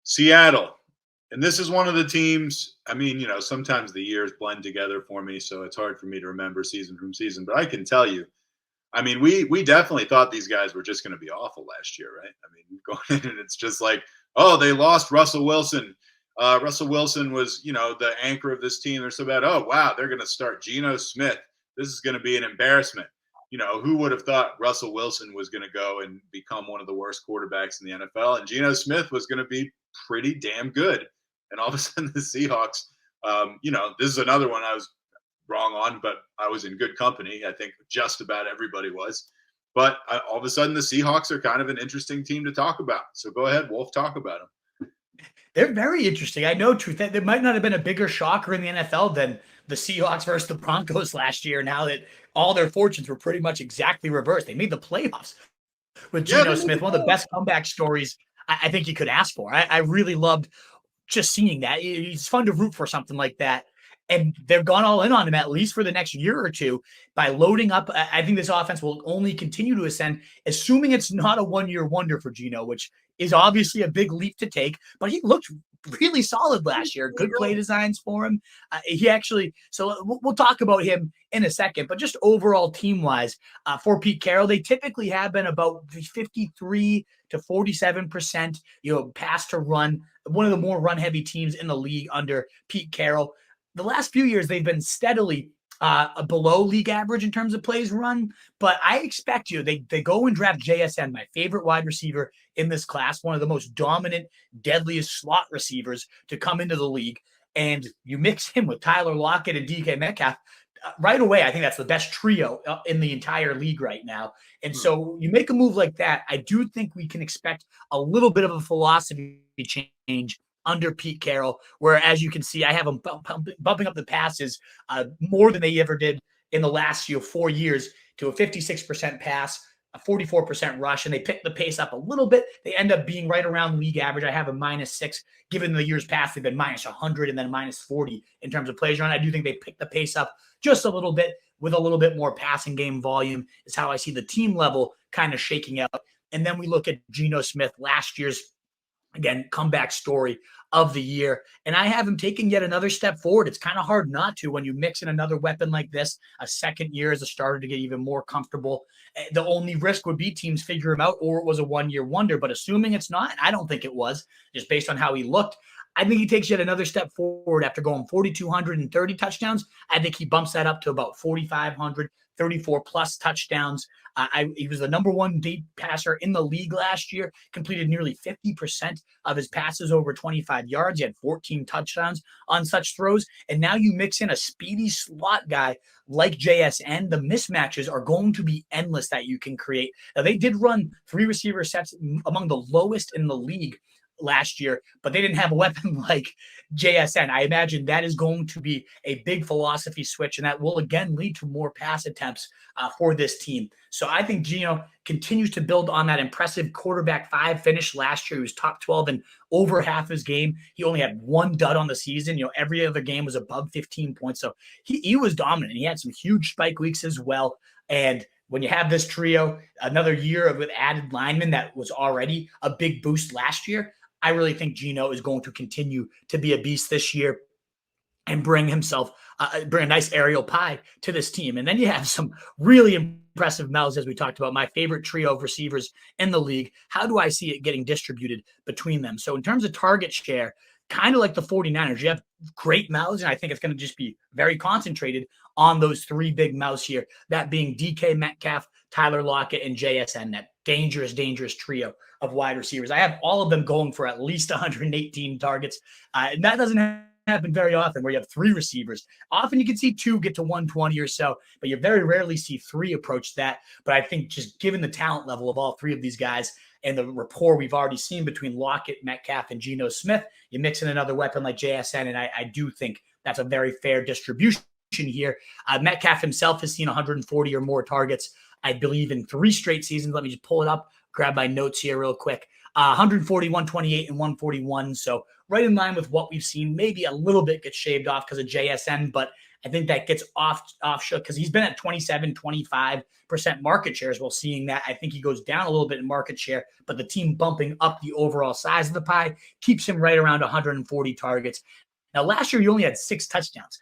Seattle. And this is one of the teams, I mean, sometimes the years blend together for me, so it's hard for me to remember season from season. But I can tell you, I mean, we definitely thought these guys were just going to be awful last year, right? I mean, going in and it's just like, oh, they lost Russell Wilson. Russell Wilson was, the anchor of this team. They're so bad. Oh, wow, they're going to start Geno Smith. This is going to be an embarrassment. Who would have thought Russell Wilson was going to go and become one of the worst quarterbacks in the NFL, and Geno Smith was going to be pretty damn good. And all of a sudden, the Seahawks, this is another one I was wrong on, but I was in good company. I think just about everybody was. But all of a sudden, the Seahawks are kind of an interesting team to talk about. So go ahead, Wolf, talk about them. They're very interesting. I know, truth, that there might not have been a bigger shocker in the NFL than the Seahawks versus the Broncos last year. Now that all their fortunes were pretty much exactly reversed, they made the playoffs with Geno Smith. One of the best comeback stories I think you could ask for. I really loved just seeing that. It's fun to root for something like that. And they've gone all in on him, at least for the next year or two, by loading up. I think this offense will only continue to ascend, assuming it's not a one-year wonder for Geno, which is obviously a big leap to take. But he looked really solid last year. Good play designs for him. So we'll talk about him in a second. But just overall team-wise, for Pete Carroll, they typically have been about 53 to 47%, pass to run. One of the more run-heavy teams in the league under Pete Carroll. The last few years, they've been steadily below league average in terms of plays run, but I expect they go and draft JSN, my favorite wide receiver in this class, one of the most dominant, deadliest slot receivers to come into the league, and you mix him with Tyler Lockett and DK Metcalf. Right away, I think that's the best trio in the entire league right now. And so you make a move like that, I do think we can expect a little bit of a philosophy change under Pete Carroll, where, as you can see, I have them bumping up the passes more than they ever did in the last 4 years, to a 56% pass, a 44% rush, and they pick the pace up a little bit. They end up being right around league average. I have a -6. Given the years past, they've been -100 and then -40 in terms of plays run. I do think they pick the pace up just a little bit with a little bit more passing game volume is how I see the team level kind of shaking out. And then we look at Geno Smith, last year's, again, comeback story of the year. And I have him taking yet another step forward. It's kind of hard not to when you mix in another weapon like this, a second year as a starter, to get even more comfortable. The only risk would be teams figure him out, or it was a one-year wonder. But assuming it's not, I don't think it was, just based on how he looked, I think he takes yet another step forward after going 4,230 touchdowns. I think he bumps that up to about 4,500, 34-plus touchdowns. He was the number one deep passer in the league last year, completed nearly 50% of his passes over 25 yards. He had 14 touchdowns on such throws. And now you mix in a speedy slot guy like JSN, the mismatches are going to be endless that you can create. Now, they did run 3 receiver sets among the lowest in the league last year, but they didn't have a weapon like JSN. I imagine that is going to be a big philosophy switch, and that will again lead to more pass attempts for this team. So I think Geno continues to build on that impressive quarterback 5 finish last year. He was top 12 in over half his game. He only had 1 dud on the season. Every other game was above 15 points. So he was dominant. He had some huge spike weeks as well. And when you have this trio, another year with added linemen that was already a big boost last year, I really think Geno is going to continue to be a beast this year and bring a nice aerial pie to this team. And then you have some really impressive mouths, as we talked about, my favorite trio of receivers in the league. How do I see it getting distributed between them? So in terms of target share, kind of like the 49ers, you have great mouths, and I think it's going to just be very concentrated on those 3 big mouths here, that being DK Metcalf, Tyler Lockett, and JSN, that dangerous trio of wide receivers. I have all of them going for at least 118 targets, and that doesn't happen very often, where you have 3 receivers. Often you can see 2 get to 120 or so, but you very rarely see 3 approach that. But I think just given the talent level of all 3 of these guys and the rapport we've already seen between Lockett, Metcalf, and Geno Smith, you mix in another weapon like JSN, and I do think that's a very fair distribution here. Metcalf himself has seen 140 or more targets, I believe, in 3 straight seasons. Let me just pull it up, grab my notes here real quick. 140, 128, and 141. So right in line with what we've seen. Maybe a little bit gets shaved off because of JSN, but I think that gets off because he's been at 27, 25% market share as well. Seeing that, I think he goes down a little bit in market share, but the team bumping up the overall size of the pie keeps him right around 140 targets. Now, last year, he only had 6 touchdowns.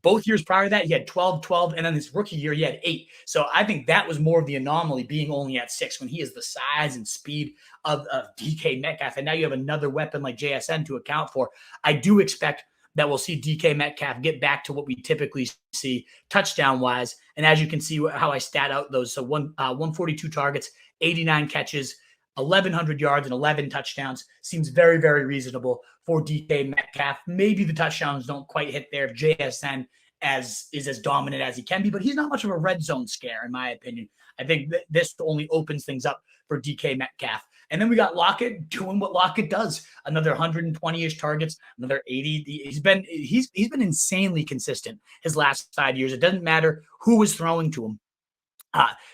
Both years prior to that, he had 12, 12, and then his rookie year, he had 8. So I think that was more of the anomaly, being only at 6 when he is the size and speed of DK Metcalf. And now you have another weapon like JSN to account for. I do expect that we'll see DK Metcalf get back to what we typically see touchdown-wise. And as you can see how I stat out those, so 142 targets, 89 catches, 1,100 yards and 11 touchdowns seems very, very reasonable for DK Metcalf. Maybe the touchdowns don't quite hit there if JSN is as dominant as he can be, but he's not much of a red zone scare, in my opinion. I think this only opens things up for DK Metcalf. And then we got Lockett doing what Lockett does. Another 120-ish targets, another 80. He's been insanely consistent his last 5 years. It doesn't matter who was throwing to him.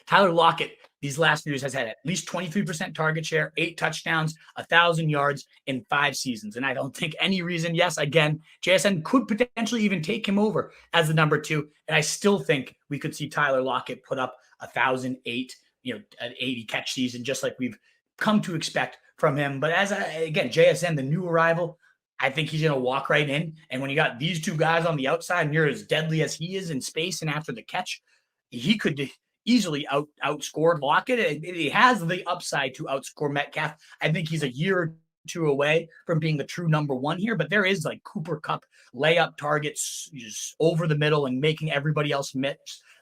Tyler Lockett, these last years, has had at least 23% target share, 8 touchdowns, 1,000 yards in 5 seasons. And I don't think any reason, yes, again, JSN could potentially even take him over as the number 2. And I still think we could see Tyler Lockett put up 1,008, an 80 catch season, just like we've come to expect from him. But again, JSN, the new arrival, I think he's going to walk right in. And when you got these 2 guys on the outside and you're as deadly as he is in space and after the catch, he could easily outscored Lockett. He has the upside to outscore Metcalf. I think he's a year or 2 away from being the true number 1 here, but there is like Cooper Kupp layup targets just over the middle and making everybody else miss.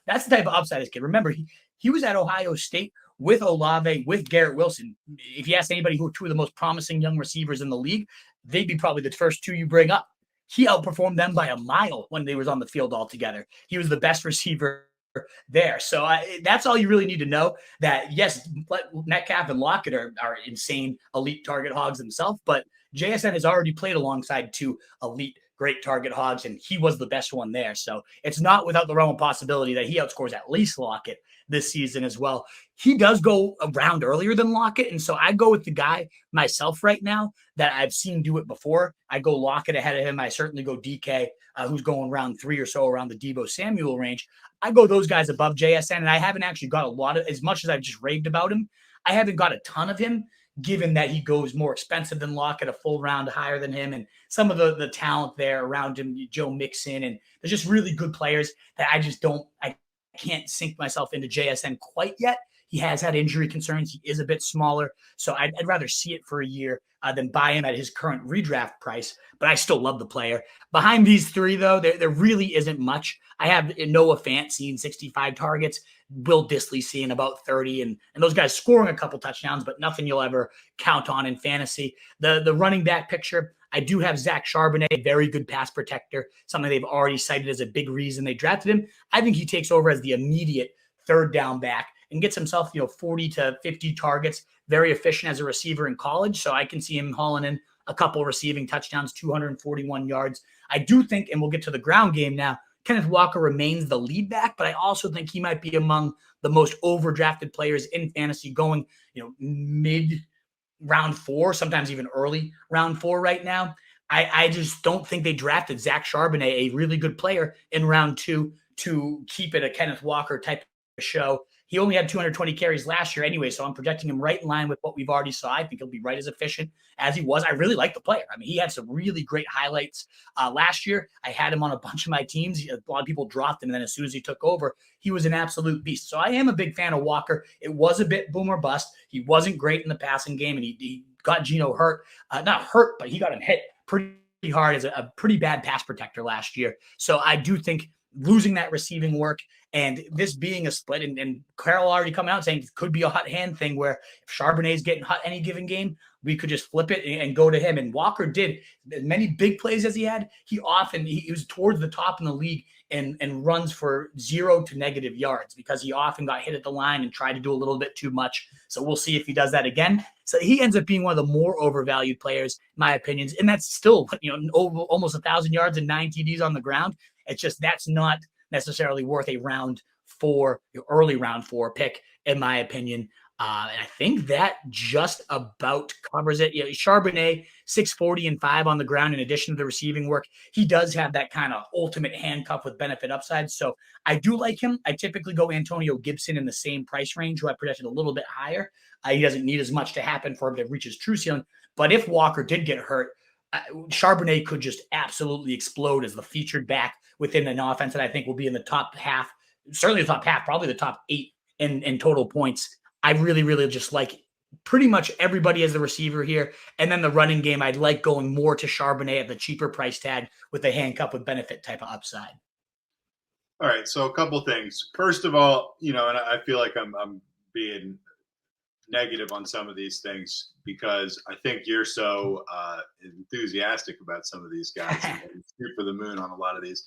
That's the type of upside this kid. Remember, he was at Ohio State with Olave, with Garrett Wilson. If you ask anybody who are 2 of the most promising young receivers in the league, they'd be probably the first 2 you bring up. He outperformed them by a mile when they was on the field all together. He was the best receiver there. So that's all you really need to know, that yes, Metcalf and Lockett are insane elite target hogs themselves, but JSN has already played alongside 2 elite great target hogs, and he was the best one there. So it's not without the realm of possibility that he outscores at least Lockett this season as well. He does go around earlier than Lockett, and so I go with the guy myself right now that I've seen do it before. I go Lockett ahead of him. I certainly go DK, who's going round 3 or so around the Deebo Samuel range. I go those guys above JSN, and I haven't actually got a lot of, as much as I've just raved about him, I haven't got a ton of him, given that he goes more expensive than Lockett, a full round higher than him, and some of the talent there around him, Joe Mixon, and there's just really good players that I can't sink myself into JSN quite yet. He has had injury concerns. He is a bit smaller, so I'd rather see it for a year than buy him at his current redraft price, but I still love the player. Behind these 3, though, there really isn't much. I have Noah Fant seeing 65 targets, Will Dissly seeing about 30, and those guys scoring a couple touchdowns, but nothing you'll ever count on in fantasy. The running back picture, I do have Zach Charbonnet, very good pass protector, something they've already cited as a big reason they drafted him. I think he takes over as the immediate 3rd down back and gets himself, 40 to 50 targets, very efficient as a receiver in college. So I can see him hauling in a couple receiving touchdowns, 241 yards. I do think, and we'll get to the ground game now, Kenneth Walker remains the lead back, but I also think he might be among the most overdrafted players in fantasy, going, mid round 4, sometimes even early round 4 right now. I just don't think they drafted Zach Charbonnet, a really good player, in round 2 to keep it a Kenneth Walker type of show. He only had 220 carries last year anyway, so I'm projecting him right in line with what we've already saw. I think he'll be right as efficient as he was. I really like the player. I mean, he had some really great highlights last year. I had him on a bunch of my teams. A lot of people dropped him, and then as soon as he took over, he was an absolute beast. So I am a big fan of Walker. It was a bit boom or bust. He wasn't great in the passing game, and he got Geno hurt. Not hurt, but he got him hit pretty hard as a pretty bad pass protector last year. So I do think losing that receiving work and this being a split, and Carroll already coming out saying it could be a hot hand thing where if Charbonnet's getting hot any given game, we could just flip it and go to him. And Walker did as many big plays as he had. He was towards the top in the league and runs for 0 to negative yards because he often got hit at the line and tried to do a little bit too much. So we'll see if he does that again. So he ends up being one of the more overvalued players, in my opinions. And that's still, almost 1,000 yards and 9 TDs on the ground. It's just, that's not necessarily worth a early round 4 pick, in my opinion. And I think that just about covers it. Charbonnet, 640 and 5 on the ground in addition to the receiving work. He does have that kind of ultimate handcuff with benefit upside. So I do like him. I typically go Antonio Gibson in the same price range, who I projected a little bit higher. He doesn't need as much to happen for him to reach his true ceiling. But if Walker did get hurt, Charbonnet could just absolutely explode as the featured back within an offense that I think will be in the top half, certainly the top half, probably the top 8 in total points. I really, really just like pretty much everybody as the receiver here. And then the running game, I'd like going more to Charbonnet at the cheaper price tag with a handcuff with benefit type of upside. All right, so a couple things. First of all, and I feel like I'm being negative on some of these things because I think you're so enthusiastic about some of these guys and shoot for the moon on a lot of these.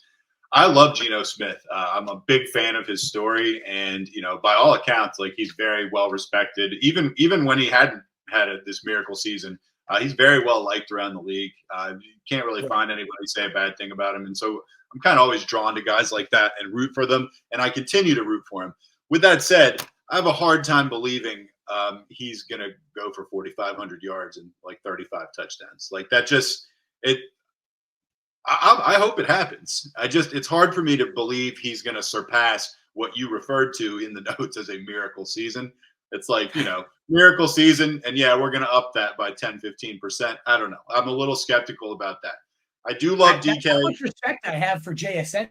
I love Geno Smith. I'm a big fan of his story, and by all accounts, like he's very well respected. Even when he hadn't had this miracle season, he's very well liked around the league. You can't really find anybody say a bad thing about him, and so I'm kind of always drawn to guys like that and root for them, and I continue to root for him. With that said, I have a hard time believing he's going to go for 4,500 yards and like 35 touchdowns. Like that just it. I hope it happens. It's hard for me to believe he's going to surpass what you referred to in the notes as a miracle season. It's like, miracle season. And yeah, we're going to up that by 10, 15%. I don't know. I'm a little skeptical about that. I do love DK. That's how much respect I have for JSN.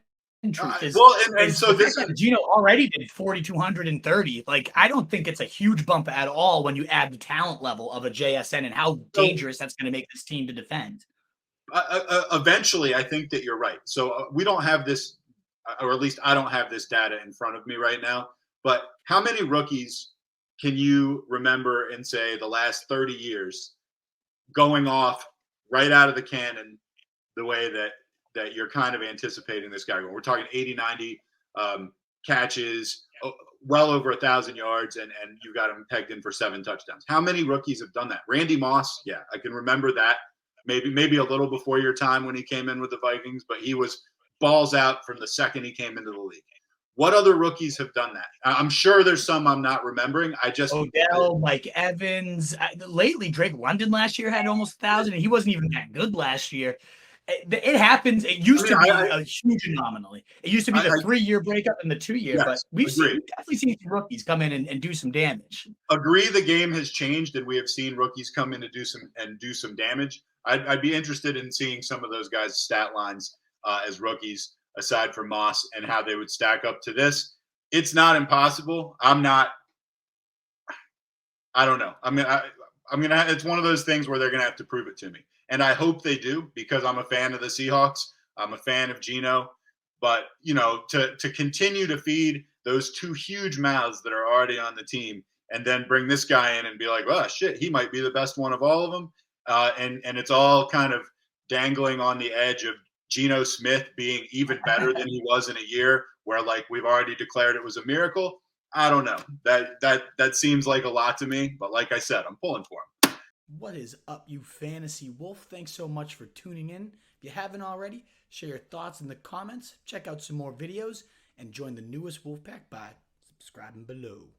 Truth is, so this Geno already did 4,230. Like, I don't think it's a huge bump at all when you add the talent level of a JSN and how dangerous that's going to make this team to defend. Eventually, I think that you're right. So we don't have this, or at least I don't have this data in front of me right now. But how many rookies can you remember in, say, the last 30 years going off right out of the cannon the way that you're kind of anticipating this guy going? We're talking 80, 90 catches, well over 1,000 yards, and you got him pegged in for 7 touchdowns. How many rookies have done that? Randy Moss, yeah, I can remember that. Maybe a little before your time when he came in with the Vikings, but he was balls out from the second he came into the league. What other rookies have done that? I'm sure there's some I'm not remembering. Odell, Mike Evans. Lately, Drake London last year had almost 1,000, and he wasn't even that good last year. It happens. It used to be a huge anomaly. It used to be the 3-year breakup and the 2-year, yes, but we've definitely seen some rookies come in and do some damage. Agree, the game has changed, and we have seen rookies come in to do some damage. I'd be interested in seeing some of those guys' stat lines as rookies, aside from Moss, and how they would stack up to this. It's not impossible. I don't know. It's one of those things where they're going to have to prove it to me. And I hope they do, because I'm a fan of the Seahawks. I'm a fan of Geno. But, to continue to feed those 2 huge mouths that are already on the team and then bring this guy in and be like, well, shit, he might be the best one of all of them. And it's all kind of dangling on the edge of Geno Smith being even better than he was in a year where, like, we've already declared it was a miracle. I don't know. That seems like a lot to me. But like I said, I'm pulling for him. What is up, you fantasy wolf? Thanks so much for tuning in. If you haven't already, share your thoughts in the comments, check out some more videos, and join the newest Wolfpack by subscribing below.